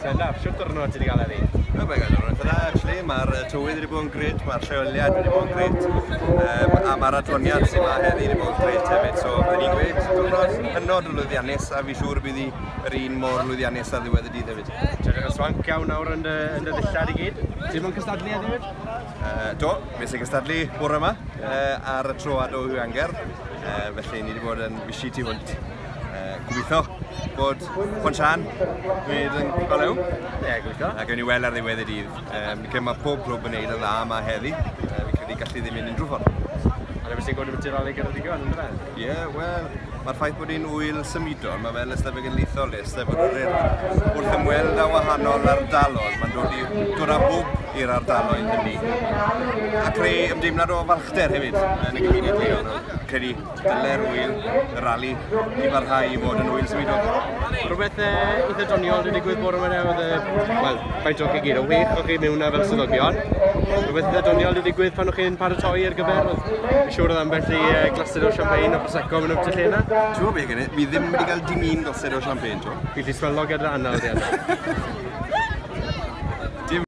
Sa'n da, siwr diwrnod ti wedi gael eddi? Mae'n gael diwrnod dda, actually. Mae'r tywydd wedi bod yn gred, mae'r lleoliad wedi bod yn gred, a mae'r adloniad sy'n ma heddi wedi bod yn gred hefyd. So, byddwn ni'n gweud diwrnod hynod o lwyddiannus, a fi siŵr bydd yr un mor lwyddiannus ar ddiwedd y dydd hefyd. Ti'n swanc iawn nawr yn dy ddillad i gyd? Ti'n mynd cystadlu heddi hefyd? Do, fe sy'n cystadlu bore yma ar y troad o Hwianger, felly ni wedi bod yn fysi tu hwnt. Gobeithio bod Pontchan wedi yn golew. Ie, gobeithio. A gawn ni weld ar ddiwedd y dydd. Mae pob clwb yn neud yn dda yma heddi. Fi'n credu gallu ddim mynd unrhyw ffordd. A beth sy'n gwneud yn materialu Geredigion, yn dweud? Ie, wel, mae'r ffaith bod hi'n wyl symudol, mae fel ystafell yn lithol, ystafell wrth ymweld â wahanol ardaloedd, mae'n dod â hwb i'r ardaloedd hynny. A creu ymdeimlad o falchder hefyd yn y gymuned leol. Credu dyle'r wyl, y rali, i barhau i fod yn wyl symudol. Rhywbeth eitha doniol wedi digwydd bore yma wel, faint o'ch chi gyd o wych o'ch chi mewn fel swyddogion. Rhywbeth eitha doniol wedi digwydd pan o'ch chi'n paratoi ar gyfer. Fi'n siŵr oedd ambell i glasur o champagne o Prosecco mynd up to lle yna. Ti'n gwybod beth, fi ddim wedi cael dim un glasur o champagne, ti'n gwybod? Fi wedi swello gyda'r anal di yna.